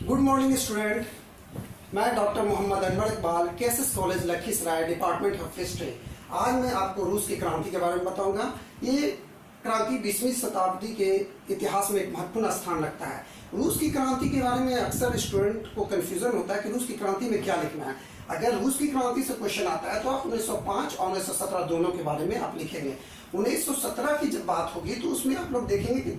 Good morning student. मैं doctor Mohammad Anwar Iqbal, KSS college Lakhisarai, department of history. आज मैं आपको रूस की क्रांति के बारे में बताऊंगा। ये क्रांति 20वीं शताब्दी के इतिहास में एक महत्वपूर्ण स्थान रखता है। रूस की क्रांति के बारे में अक्सर स्टूडेंट को कंफ्यूजन होता है कि रूस की क्रांति में क्या लिखना है। अगर रूस की क्रांति से क्वेश्चन आता है तो आप 1905 और 1917 दोनों के बारे में आप लिखेंगे। 1917 की जब बात होगी तो उसमें आप लोग देखेंगे कि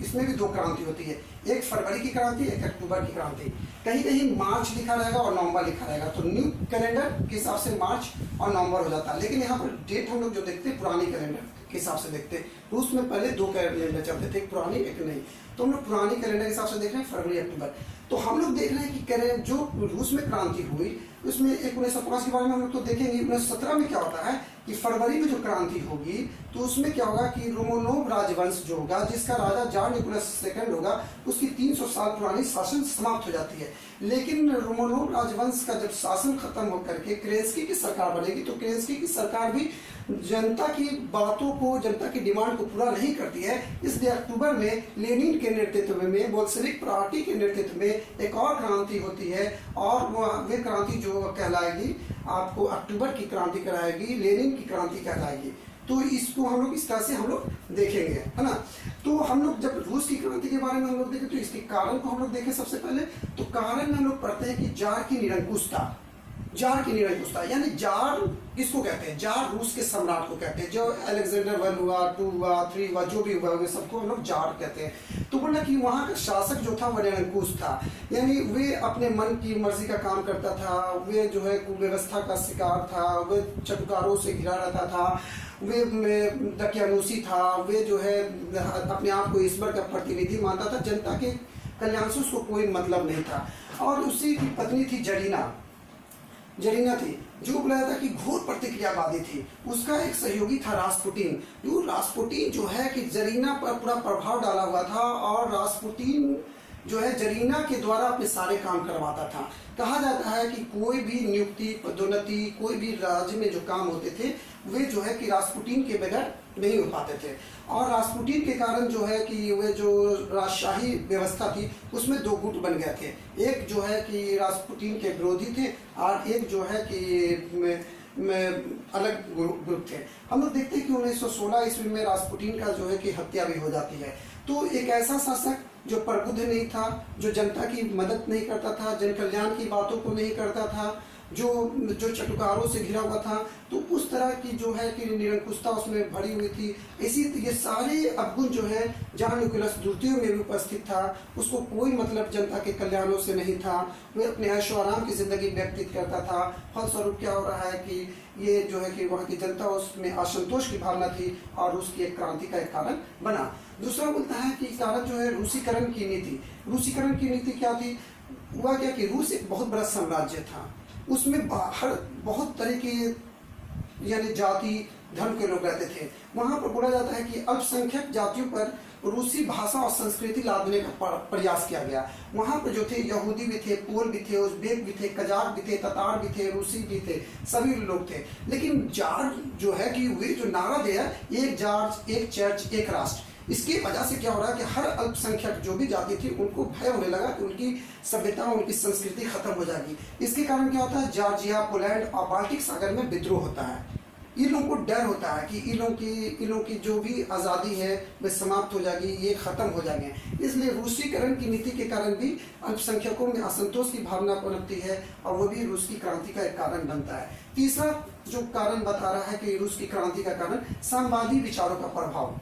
इसमें भी दो क्रांति होती है, एक फरवरी की क्रांति, एक अक्टूबर की क्रांति। कहीं कहीं मार्च लिखा रहेगा और नवंबर लिखा रहेगा, तो न्यू कैलेंडर के हिसाब से मार्च और नवंबर हो जाता है। लेकिन यहाँ पर डेट हम लोग जो देखते हैं पुरानी कैलेंडर के हिसाब से देखते हैं। रूस में पहले दो कैलेंडर चलते थे, एक पुरानी एक नई। तो हम लोग पुरानी कैलेंडर के हिसाब से देख रहे हैं फरवरी अक्टूबर। तो हम लोग देख रहे हैं कि जो रूस में क्रांति हुई उसमें 1905 के बारे में हम लोग तो देखेंगे। 1917 में क्या होता है कि फरवरी में जो क्रांति होगी तो उसमें क्या होगा कि रोमानोव राजवंश जो होगा, जिसका राजा जार निकोलस सेकंड होगा, उसकी 300 साल पुरानी शासन समाप्त हो जाती है। लेकिन रोमानोव राजवंश का जब शासन खत्म होकर के केरेंस्की की सरकार बनेगी तो केरेंस्की की सरकार भी जनता की बातों को, जनता की डिमांड को पूरा नहीं करती है। इसलिए अक्टूबर में लेनिन के नेतृत्व में, बोल्शेविक पार्टी के नेतृत्व में एक और क्रांति होती है और वे क्रांति जो कहलाएगी आपको अक्टूबर की क्रांति कहलाएगी, लेनिन की क्रांति कहलाएगी। तो इसको हम लोग इस तरह से हम लोग देखेंगे, है ना। तो हम लोग जब रूस की क्रांति के बारे में हम लोग देखें तो इसके कारण को हम लोग देखें। सबसे पहले तो कारण में हम लोग पढ़ते हैं कि जार की निरंकुशता। जार की निरंकुशता यानी जार किसको कहते हैं? जार रूस के सम्राट को कहते हैं। जो अलेक्जेंडर 1 हुआ, 2 हुआ, 3 हुआ, जो भी हुआ वे सबको हम लोग जार कहते हैं। तो बोला कि वहाँ का शासक जो था वह निरंकुश था, यानी वे अपने मन की मर्जी का काम करता था। वे जो है कुव्यवस्था का शिकार था, वे चटकारों से घिरा रहता था, वे दकियानूसी था, वे जो है अपने आप को ईश्वर का प्रतिनिधि मानता था। जनता के कल्याण से उसको कोई मतलब नहीं था। और उसी की पत्नी थी जरीना थी, जो बोला जाता कि घोर प्रतिक्रियावादी थी। उसका एक सहयोगी था रास्पुटिन। रास्पुटिन जो है कि जरीना पर पूरा प्रभाव डाला हुआ था और रास्पुटिन जो है जरीना के द्वारा अपने सारे काम करवाता था। कहा जाता है कि कोई भी नियुक्ति, पदोन्नति, कोई भी राज्य में जो काम होते थे वे जो है कि रास्पुटिन के बगैर नहीं हो पाते थे। और रास्पुटिन के कारण जो है कि वे जो राजशाही व्यवस्था थी उसमें दो गुट बन गए थे। एक जो है कि रास्पुटिन के विरोधी थे और एक जो है कि अलग ग्रुप थे। हम लोग देखते हैं कि 1916 ईस्वी में रास्पुटिन का जो है कि हत्या भी हो जाती है। तो एक ऐसा शासक जो प्रबुद्ध नहीं था, जो जनता की मदद नहीं करता था, जन कल्याण की बातों को नहीं करता था, जो चटुकारों से घिरा हुआ था, तो उस तरह की जो है कि निरंकुशता उसमें भरी हुई थी। इसी ये सारे अवगुण जो है जार निकोलस द्वितीय में भी उपस्थित था। उसको कोई मतलब जनता के कल्याणों से नहीं था। वह अपने ऐशो आराम की जिंदगी व्यतीत करता था। फलस्वरूप क्या हो रहा है कि ये जो है कि वहाँ की जनता उसमें असंतोष की भावना थी और उसकी एक क्रांति का एक कारण बना। दूसरा बोलता है कि कारण जो है रूसीकरण की नीति। रूसीकरण की नीति क्या थी? हुआ क्या कि रूस एक बहुत बड़ा साम्राज्य था, उसमें बाहर बहुत तरह के यानी जाति धर्म के लोग रहते थे। वहाँ पर बोला जाता है कि अल्पसंख्यक जातियों पर रूसी भाषा और संस्कृति लादने का प्रयास किया गया। वहाँ पर जो थे यहूदी भी थे, पोल भी थे, उज़्बेक भी थे, कजाक भी थे, ततार भी थे, रूसी भी थे, सभी लोग थे। लेकिन जार जो है कि वे जो नारा दिया, एक जार, एक चर्च, एक राष्ट्र, इसकी वजह से क्या हो रहा है कि हर अल्पसंख्यक जो भी जाति थी उनको भय होने लगा कि उनकी सभ्यता, उनकी संस्कृति खत्म हो जाएगी। इसके कारण क्या होता है, जॉर्जिया, पोलैंड और बाल्टिक सागर में विद्रोह होता है। इन लोगों को डर होता है कि इन लोगों की जो भी आज़ादी है वह समाप्त हो जाएगी, ये खत्म हो जाएंगे। इसलिए रूसीकरण की नीति के कारण भी अल्पसंख्यकों में असंतोष की भावना पनपती है और वो भी रूस की क्रांति का एक कारण बनता है। तीसरा जो कारण बता रहा है कि रूस की क्रांति का कारण साम्यवादी विचारों का प्रभाव।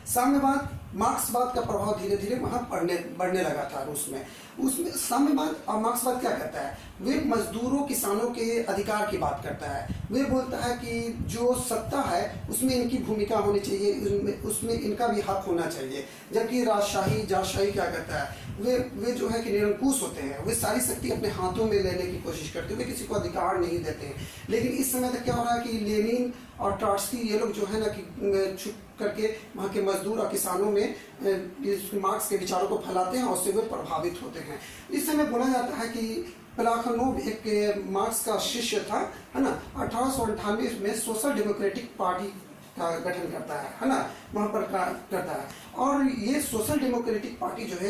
साम्यवाद, मार्क्सवाद का प्रभाव धीरे धीरे वहाँ बढ़ने लगा था रूस में। उसमें साम्यवाद और मार्क्सवाद क्या कहता है? वे मजदूरों, किसानों के अधिकार की बात करता है। वे बोलता है कि जो सत्ता है उसमें इनकी भूमिका होनी चाहिए, उसमें इनका भी हक होना चाहिए। जबकि राजशाही, जारशाही क्या कहता है? वे जो है कि निरंकुश होते हैं। वे सारी शक्ति अपने हाथों में लेने की कोशिश करते हैं, वे किसी को अधिकार नहीं देते हैं। लेकिन इस समय तक क्या हो रहा है कि लेनिन और ट्रॉट्स्की ये लोग जो है ना कि छुप करके वहाँ के मजदूर और किसानों में मार्क्स के विचारों को फैलाते हैं और उससे वे प्रभावित होते हैं। इस समय बोला जाता है कि प्लाखनोव एक मार्क्स का शिष्य था, है ना। 1898 में सोशल डेमोक्रेटिक पार्टी का गठन करता है ना, वहाँ पर करता है। और ये सोशल डेमोक्रेटिक पार्टी जो है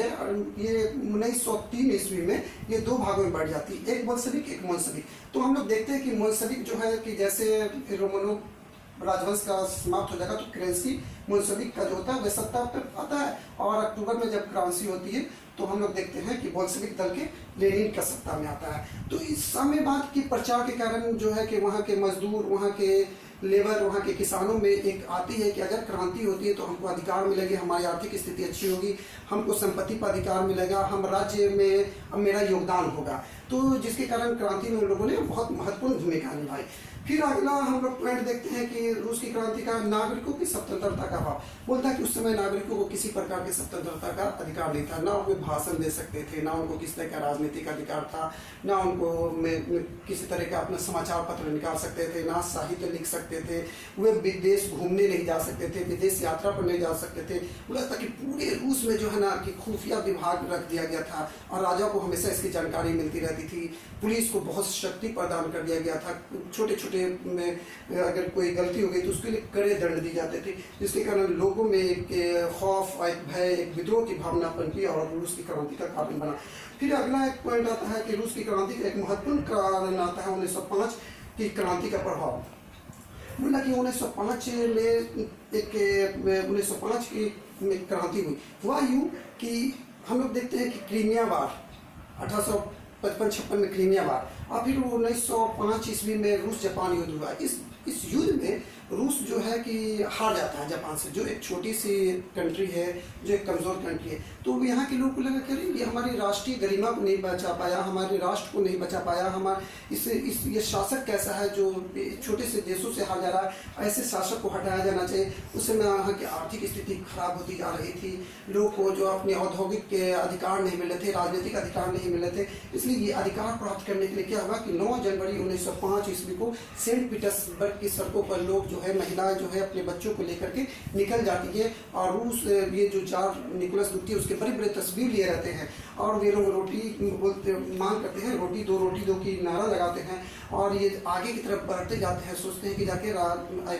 ये 1903 ईस्वी में ये दो भागों में बढ़ जाती है, एक बोल्शेविक एक मोल्शेविक। तो हम लोग देखते हैं कि मोल्शेविक जो है कि जैसे रोमनोव राजवंश का समाप्त हो जाएगा तो क्रेंसी मोल्शेविक का जो होता है वह सत्ता पर आता है, और अक्टूबर में जब क्रांति होती है तो हम लोग देखते हैं कि बोल्शेविक दल के लेनिन का सत्ता में आता है। तो इस साम्यवाद के प्रचार के कारण जो है कि वहाँ के मजदूर, वहाँ के लेबर, वहाँ के किसानों में एक आती है कि अगर क्रांति होती है तो हमको अधिकार मिलेंगे, हमारी आर्थिक स्थिति अच्छी होगी, हमको संपत्ति पर अधिकार मिलेगा, हम राज्य में अब मेरा योगदान होगा। तो जिसके कारण क्रांति में उन लोगों ने बहुत महत्वपूर्ण भूमिका निभाई। फिर अगला हम लोग पॉइंट देखते हैं कि रूस की क्रांति का नागरिकों की स्वतंत्रता का भाव। बोलता है कि उस समय नागरिकों को किसी प्रकार की स्वतंत्रता का अधिकार नहीं था, ना वो भाषण दे सकते थे, ना उनको किसी तरह का राजनीतिक अधिकार था, ना उनको किसी तरह का अपना समाचार पत्र निकाल सकते थे, ना साहित्य लिख सकते थे, वे विदेश घूमने नहीं जा सकते थे, विदेश यात्रा पर नहीं जा सकते थे। बोला था कि पूरे रूस में जो है ना कि खुफिया विभाग रख दिया गया था और राजा को हमेशा इसकी जानकारी मिलती रहती थी। पुलिस को बहुत शक्ति प्रदान कर दिया गया था, छोटे छोटे में अगर कोई गलती हो गई तो उसके लिए कड़े दंड दिए जाते थे, जिसके कारण लोगों में एक खौफ, एक भय, एक विद्रोह की भावना पनपी और रूस की क्रांति का कारण बना। फिर अगला एक पॉइंट आता है कि रूस की क्रांति का एक महत्वपूर्ण कारण आता है 1905 की क्रांति का प्रभाव। बोला कि 1905 की क्रांति हुआ यूं कि हम लोग देखते हैं कि क्रीमिया वार 1855-56 में क्रीमिया वार, और फिर 1905 ईस्वी में रूस जापान युद्ध हुआ। इस युद्ध में रूस जो है कि हार जाता है जापान से, जो एक छोटी सी कंट्री है, जो एक कमज़ोर कंट्री है। तो यहाँ के लोगों को लगा कि ये हमारी राष्ट्रीय गरिमा को नहीं बचा पाया, हमारे राष्ट्र को नहीं बचा पाया, ये शासक कैसा है जो छोटे से देशों से हार जा रहा है, ऐसे शासक को हटाया जाना चाहिए। उस समय यहाँ की आर्थिक स्थिति खराब होती जा रही थी, लोगों को जो अपने औद्योगिक के अधिकार नहीं मिले थे, राजनीतिक अधिकार नहीं मिले थे। इसलिए ये अधिकार प्राप्त करने के लिए क्या हुआ कि 9 जनवरी 1905 ईस्वी को सेंट पीटर्सबर्ग की सड़कों पर लोग जो है, महिलाएं जो है अपने बच्चों को लेकर के निकल जाती है, और रूस ये जो जार निकोलस द्वितीय उसके बड़े बड़े तस्वीर लिए रहते हैं, और वे लोग रोटी बोलते मांग करते हैं, रोटी दो की नारा लगाते हैं, और ये आगे की तरफ बढ़ते जाते हैं, सोचते हैं कि जाके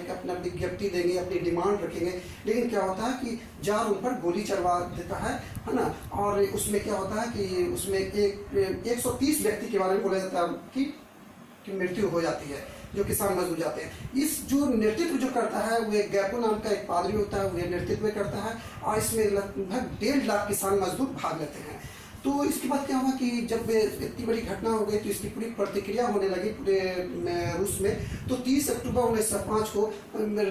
अपना विज्ञप्ति देंगे, अपनी डिमांड रखेंगे। लेकिन क्या होता है कि जार उन पर गोली चलवा देता है ना, और उसमें क्या होता है कि उसमें 130 व्यक्ति के बारे में बोला जाता है कि मृत्यु हो जाती है, जो किसान मजदूर जाते हैं। इस जो नेतृत्व जो करता है वो एक गैपो नाम का एक पादरी होता है, वह नेतृत्व करता है, और इसमें लगभग 1.5 लाख किसान मजदूर भाग लेते हैं। तो इसके बाद क्या हुआ कि जब इतनी बड़ी घटना हो गई तो इसकी पूरी प्रतिक्रिया होने लगी पूरे रूस में। तो 30 अक्टूबर 1905 को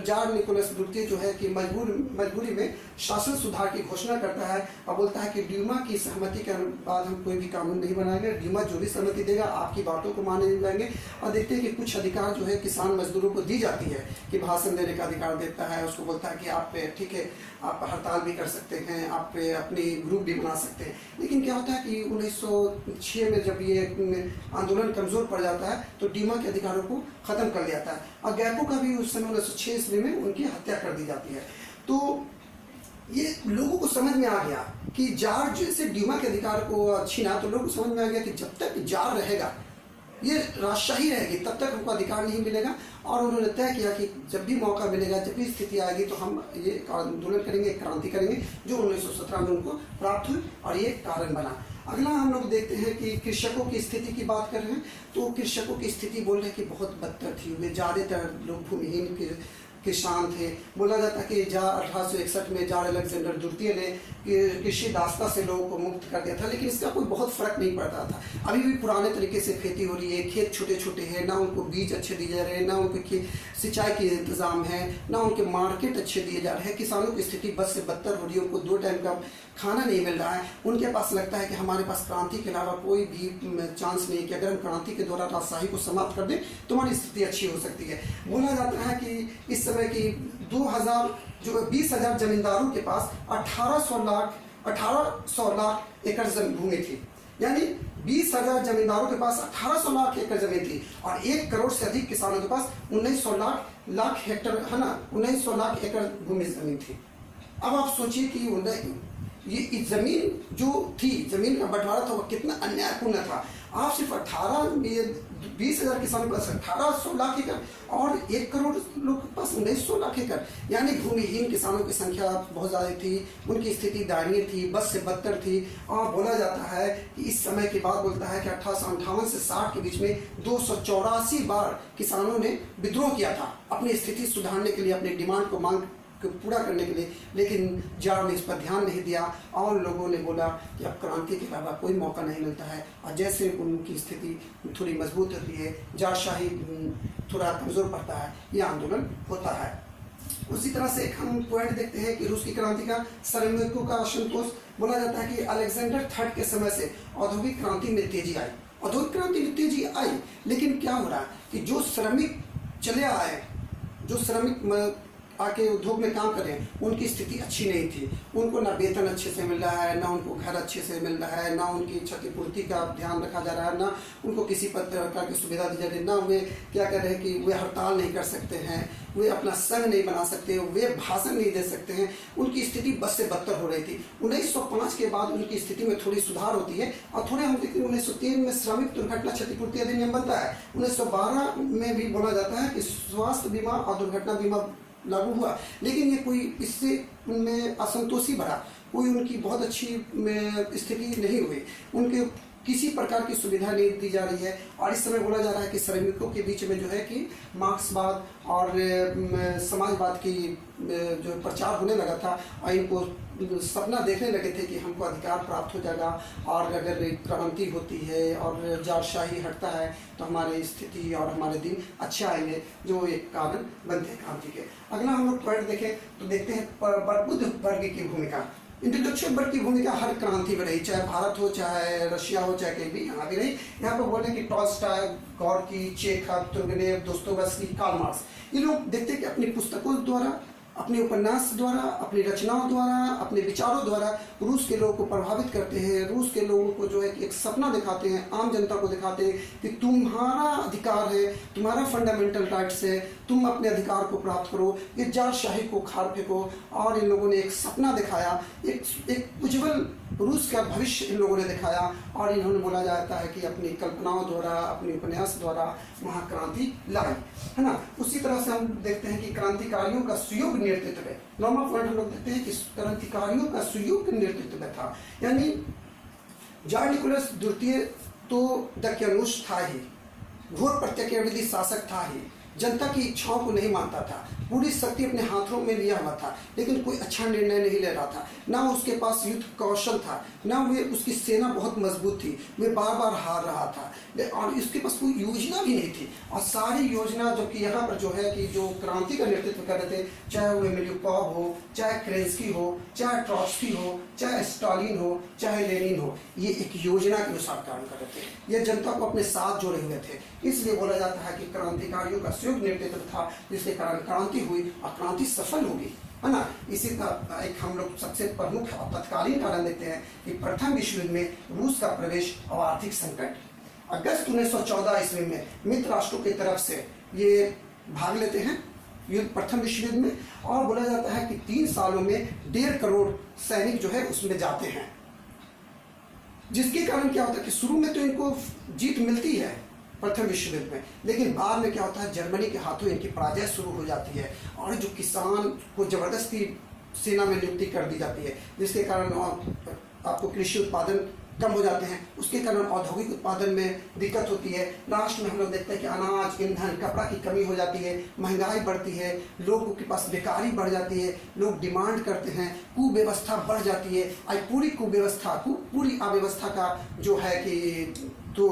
जार निकोलस द्वितीय जो है कि मजबूरी में शासन सुधार की घोषणा करता है, और बोलता है कि ड्यूमा की सहमति के बाद हम कोई भी कानून नहीं बनाएंगे, ड्यूमा जो भी सहमति देगा आपकी बातों को माने नहीं जाएंगे। और देखते हैं कि कुछ अधिकार जो है किसान मजदूरों को दी जाती है, कि भाषण देने का अधिकार देता है, उसको बोलता है कि आप ठीक है आप हड़ताल भी कर सकते हैं, आप अपनी ग्रुप भी बना सकते हैं। लेकिन क्या होता है कि 1906 में जब ये आंदोलन कमजोर पड़ जाता है तो ड्यूमा के अधिकारों को खत्म कर दिया जाता है, और गैपो का भी उस समय 1906 ईस्वी में उनकी हत्या कर दी जाती है। तो ये लोगों को समझ में आ गया कि जार जैसे ड्यूमा के अधिकार को छीना, तो लोगों को समझ में आ गया कि जब तक जार रहेगा, ये राजशाही रहेगी, तब तक हमको अधिकार नहीं मिलेगा। और उन्होंने तय किया कि जब भी मौका मिलेगा, जब भी स्थिति आएगी, तो हम ये आंदोलन करेंगे, क्रांति करेंगे, जो 1917 में उनको प्राप्त हुई और ये कारण बना। अगला हम लोग देखते हैं कि कृषकों की स्थिति की बात कर रहे हैं, तो कृषकों की स्थिति बोल रहे हैं कि बहुत बदतर थी। वे ज़्यादातर लोग भूमिहीन किसान थे। बोला जाता है कि 1861 में जार अलेक्जेंडर द्वितीय ने कृषि दासता से लोगों को मुक्त कर दिया था, लेकिन इसका कोई बहुत फर्क नहीं पड़ता था। अभी भी पुराने तरीके से खेती हो रही है, खेत छोटे छोटे हैं, ना उनको बीज अच्छे दिए जा रहे हैं, ना उनके सिंचाई के इंतजाम है, ना उनके मार्केट अच्छे दिए जा रहे हैं। किसानों की स्थिति बद से बदतर हो रही है, उनको 2 टाइम का खाना नहीं मिल रहा है। उनके पास लगता है कि हमारे पास क्रांति के अलावा कोई भी चांस नहीं कि अगर हम क्रांति के द्वारा राजशाही को समाप्त कर दें तो हमारी स्थिति अच्छी हो सकती है। बोला जाता है कि इस समय की 20,000 जमींदारों के पास 1800 लाख एकड़ भूमि थी, यानी 20,000 जमींदारों के पास 1800 लाख एकड़ जमीन थी, और 1 करोड़ से अधिक किसानों के पास 1900 लाख हेक्टर है ना, 1900 लाख एकड़ भूमि जमीन थी। अब आप सोचिए कि ये जमीन जो थी, जमीन का बंटवारा था, वो कितना अन्यायपूर्ण था। आप सिर्फ 20,000 किसानों के पास 1800 लाख एकड़ और 1 करोड़ लोग के पास 1900 लाख एकड़, यानी भूमिहीन किसानों की संख्या बहुत ज़्यादा थी। उनकी स्थिति दयनीय थी, बद से बदतर थी। और बोला जाता है कि इस समय की बात बोलता है कि 1858 से 60 के बीच में 284 बार किसानों ने विद्रोह किया था अपनी स्थिति सुधारने के लिए, अपनी डिमांड को मांग को पूरा करने के लिए, लेकिन जार ने इस पर ध्यान नहीं दिया और लोगों ने बोला कि अब क्रांति के अलावा कोई मौका नहीं मिलता है। और जैसे उनकी स्थिति थोड़ी मजबूत होती है, जारशाही थोड़ा कमज़ोर पड़ता है, यह आंदोलन होता है। उसी तरह से एक हम पॉइंट देखते हैं कि रूस की क्रांति का श्रमिकों का असंतोष। बोला जाता है कि अलेक्जेंडर थर्ड के समय से औद्योगिक क्रांति में तेजी आई। औद्योगिक क्रांति में तेजी आई, लेकिन क्या हो रहा है कि जो श्रमिक चले आए, जो श्रमिक आके उद्योग में काम करें, उनकी स्थिति अच्छी नहीं थी। उनको ना वेतन अच्छे से मिल रहा है, ना उनको घर अच्छे से मिल रहा है, ना उनकी क्षतिपूर्ति का ध्यान रखा जा रहा है, ना उनको किसी प्रकार की सुविधा दी जा रही है, ना वे क्या कर रहे हैं कि वे हड़ताल नहीं कर सकते हैं, वे अपना संघ नहीं बना सकते, वे भाषण नहीं दे सकते हैं। उनकी स्थिति बद से बदतर हो रही थी। 1905 के बाद उनकी स्थिति में थोड़ी सुधार होती है और थोड़े हम देखते हैं 1903 में श्रमिक दुर्घटना क्षतिपूर्ति अधिनियम बनता है। 1912 में भी बोला जाता है कि स्वास्थ्य बीमा और दुर्घटना बीमा लागू हुआ, लेकिन ये कोई इससे उनमें असंतोषी भरा, कोई उनकी बहुत अच्छी स्थिति नहीं हुई। उनके किसी प्रकार की सुविधा नहीं दी जा रही है। और इस समय बोला जा रहा है कि श्रमिकों के बीच में जो है कि मार्क्सवाद और समाजवाद की जो प्रचार होने लगा था और इनको सपना देखने लगे थे कि हमको अधिकार प्राप्त हो जाएगा और अगर क्रांति होती है और जारशाही हटता है तो हमारी स्थिति और हमारे दिन अच्छे आएंगे, जो एक कारण बनते हैं क्रांति के। अगला हम लोग पॉइंट देखें तो देखते हैं प्रबुद्ध वर्ग की भूमिका। इंटेलेक्चुअल वर्ग की भूमिका हर क्रांति में रही, चाहे भारत हो, चाहे रशिया हो, चाहे कहीं भी, यहाँ भी रही। यहाँ पर बोले कि Tolstoy, Gorky, Chekhov, Turgenev, Dostoevsky, Karl Marx, ये लोग देखते हैं कि अपनी पुस्तकों द्वारा, अपने उपन्यास द्वारा, अपनी रचनाओं द्वारा, अपने विचारों द्वारा रूस के लोगों को प्रभावित करते हैं। रूस के लोगों को जो है कि एक सपना दिखाते हैं, आम जनता को दिखाते हैं कि तुम्हारा अधिकार है, तुम्हारा फंडामेंटल राइट्स है, तुम अपने अधिकार को प्राप्त करो, ये जारशाही को खाड़ फेंको। और इन लोगों ने एक सपना दिखाया, एक उज्जवल रूस का भविष्य इन लोगों ने दिखाया। और इन्होंने बोला जाता है कि अपनी कल्पनाओं द्वारा, अपने उपन्यास द्वारा वहाँ क्रांति लाई, है ना। उसी तरह से हम देखते हैं कि क्रांतिकारियों का सुयोग्य नेतृत्व है। नॉर्मल पॉइंट हम लोग देखते हैं कि क्रांतिकारियों का सुयोग्य नेतृत्व था, यानी जार निकोलस द्वितीय तो दकियानुस था ही, घोर प्रत्यक्षवादी शासक था ही, जनता की इच्छाओं को नहीं मानता था, पूरी शक्ति अपने हाथों में लिया हुआ था, लेकिन कोई अच्छा निर्णय नहीं ले रहा था। ना उसके पास युद्ध कौशल था, ना वे उसकी सेना बहुत मजबूत थी, वे बार बार हार रहा था, और इसके पास कोई योजना भी नहीं थी। और सारी योजना जो कि यहाँ पर जो है कि जो क्रांति का नेतृत्व कर रहे थे, चाहे वो मिल्युकोव हो, चाहे केरेंस्की हो, चाहे ट्रॉट्स्की हो, चाहे स्टालिन हो, चाहे लेनिन हो, ये एक योजना के अनुसार काम कर रहे थे। ये जनता को अपने साथ जोड़े हुए थे। इसलिए बोला जाता है कि क्रांतिकारियों का संयुक्त नेतृत्व था, जिसके कारण क्रांति हुई और क्रांति सफल होगी, है ना। इसी का एक हम लोग सबसे प्रमुख और तत्कालीन कारण देखते हैं कि प्रथम विश्व युद्ध में रूस का प्रवेश और आर्थिक संकट। अगस्त 1914 ईस्वी में मित्र राष्ट्रों की तरफ से ये भाग लेते हैं युद्ध, प्रथम विश्व युद्ध में। और बोला जाता है कि 3 सालों में 1.5 करोड़ सैनिक जो है उसमें जाते हैं, जिसके कारण क्या होता है कि शुरू में तो इनको जीत मिलती है प्रथम विश्व युद्ध में, लेकिन बाद में क्या होता है, जर्मनी के हाथों इनकी पराजय शुरू हो जाती है और जो किसान को जबरदस्ती सेना में नियुक्ति कर दी जाती है, जिसके कारण आपको कृषि उत्पादन कम हो जाते हैं, उसके कारण औद्योगिक उत्पादन में दिक्कत होती है। राष्ट्र में हम लोग देखते हैं कि अनाज, ईंधन, कपड़ा की कमी हो जाती है, महंगाई बढ़ती है, लोगों के पास बेकारी बढ़ जाती है, लोग डिमांड करते हैं, कुव्यवस्था बढ़ जाती है। आज पूरी कुव्यवस्था, पूरी अव्यवस्था का जो है कि तो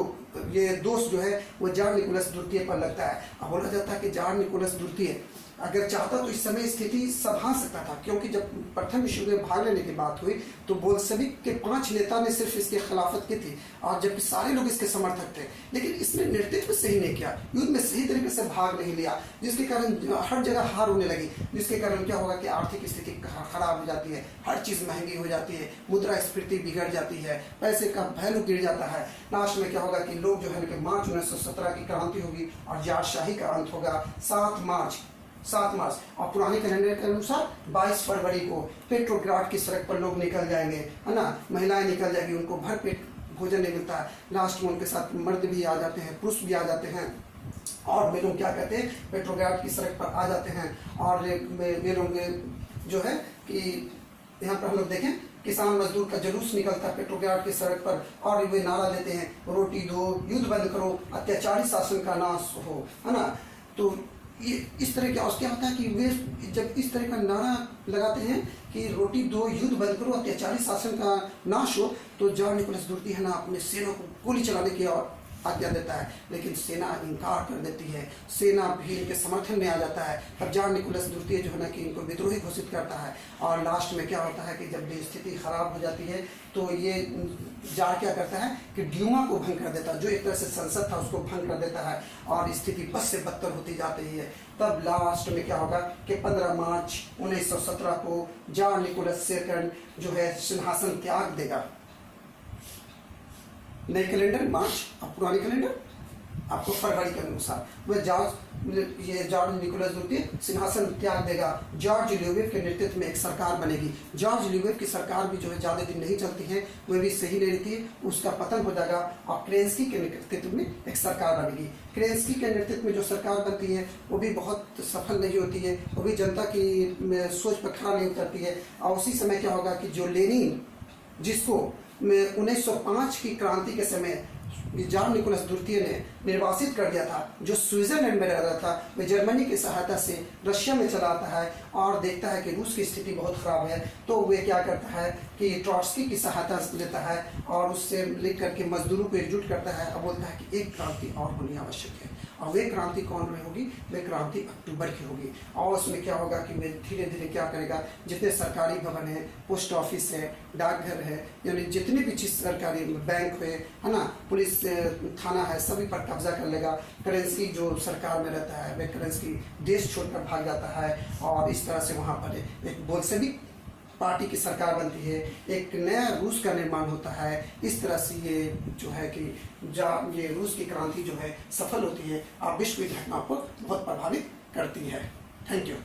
ये दोष जो है वो जार निकोलस द्वितीय पर लगता है। अब बोला जाता है कि जार निकोलस द्वितीय अगर चाहता तो इस समय स्थिति संभाल सकता था, क्योंकि जब प्रथम विश्व युद्ध में भाग लेने की बात हुई तो बोल्शेविक के 5 नेता ने सिर्फ इसके खिलाफत की थी, और जबकि सारे लोग इसके समर्थक थे, लेकिन इसने नेतृत्व सही नहीं किया, युद्ध में सही तरीके से भाग नहीं लिया, जिसके कारण हर जगह हार होने लगी, जिसके कारण क्या होगा कि आर्थिक स्थिति खराब हो जाती है, हर चीज़ महंगी हो जाती है, मुद्रास्फीति बिगड़ जाती है, पैसे का वैल्यू गिर जाता है। लास्ट में क्या होगा कि लोग जो है कि मार्च 1917 की क्रांति होगी और जारशाही का अंत होगा। 7 मार्च 7 मार्च, और पुराने कैलेंडर के अनुसार 22 फरवरी को पेट्रोग्राड की सड़क पर लोग निकल जाएंगे, है ना, महिलाएं निकल जाएंगी, उनको भर पेट भोजन नहीं मिलता है। लास्ट में उनके साथ मर्द भी आ जाते हैं, पुरुष भी आ जाते हैं, और वे लोग क्या कहते हैं, पेट्रोग्राड की सड़क पर आ जाते हैं, और वे लोग जो है कि यहाँ पर हम लोग देखें किसान मजदूर का जुलूस निकलता है पेट्रोग्राड की सड़क पर, और वे नारा देते हैं, रोटी दो, युद्ध बंद करो, अत्याचारी शासन का नाश हो, है ना। तो ये इस तरह क्या होता है कि वे जब इस तरह का नारा लगाते हैं कि रोटी दो, युद्ध बंद करो, अत्याचारी शासन का नाश हो, तो जॉर्ज निकोलस दुर्ती है ना अपने सेना को गोली चलाने की आज्ञा देता है, लेकिन सेना इनकार कर देती है, सेना भी इनके समर्थन में आ जाता है। तब जॉर्ज निकोलस दुर्ती जो है ना कि इनको विद्रोही घोषित करता है, और लास्ट में क्या होता है कि जब स्थिति खराब हो जाती है तो ये जार क्या करता है कि ड्यूमा को भंग कर देता है, जो एक तरह से संसद था उसको भंग कर देता है, और स्थिति बस से बदतर होती जाती है। तब लास्ट में क्या होगा कि 15 मार्च 1917 को जॉर्ज निकोलस सेकंड जो है सिंहासन त्याग देगा। नए कैलेंडर मार्च और पुराने कैलेंडर आपको फरवरी के अनुसार वह जॉर्ज निकोलस दुर्ती सिंहासन त्याग देगा। जॉर्ज ल्यूवेव के नेतृत्व में एक सरकार बनेगी। जॉर्ज ल्यूवेव की सरकार भी जो है ज़्यादा दिन नहीं चलती है, वह भी सही नहीं रहती है, उसका पतन हो जाएगा, और क्रेन्स्की के नेतृत्व में एक सरकार बनेगी। क्रेन्स्की के नेतृत्व में जो सरकार बनती है वो भी बहुत सफल नहीं होती है, वो भी जनता की सोच पर खरा नहीं उतरती है। और उसी समय क्या होगा कि जो लेनिन, जिसको 1905 की क्रांति के समय जॉर्ज निकोलस दुर्ती ने निर्वासित कर दिया था, जो स्विट्जरलैंड में रह रहा था, वह जर्मनी की सहायता से रशिया में चला आता है और देखता है कि रूस की स्थिति बहुत खराब है, तो वे क्या करता है कि ट्रॉट्स्की की सहायता लेता है और उससे लिख करके मजदूरों को एकजुट करता है और बोलता है कि एक क्रांति और होनी आवश्यक है। और वे क्रांति कौन में होगी? वे क्रांति अक्टूबर की होगी। और उसमें क्या होगा कि वे धीरे धीरे क्या करेगा, जितने सरकारी भवन है, पोस्ट ऑफिस है, डाकघर है, यानी जितनी भी चीज़ सरकारी, बैंक है ना, पुलिस थाना है, सभी पर कब्जा कर लेगा। करेंसी जो सरकार में रहता है वह करेंसी देश छोड़कर भाग जाता है, और इस तरह से वहाँ पर एक बोल्शेविक पार्टी की सरकार बनती है, एक नया रूस का निर्माण होता है। इस तरह से ये जो है कि ये रूस की क्रांति जो है सफल होती है और विश्व की घटना को बहुत प्रभावित करती है। Thank you.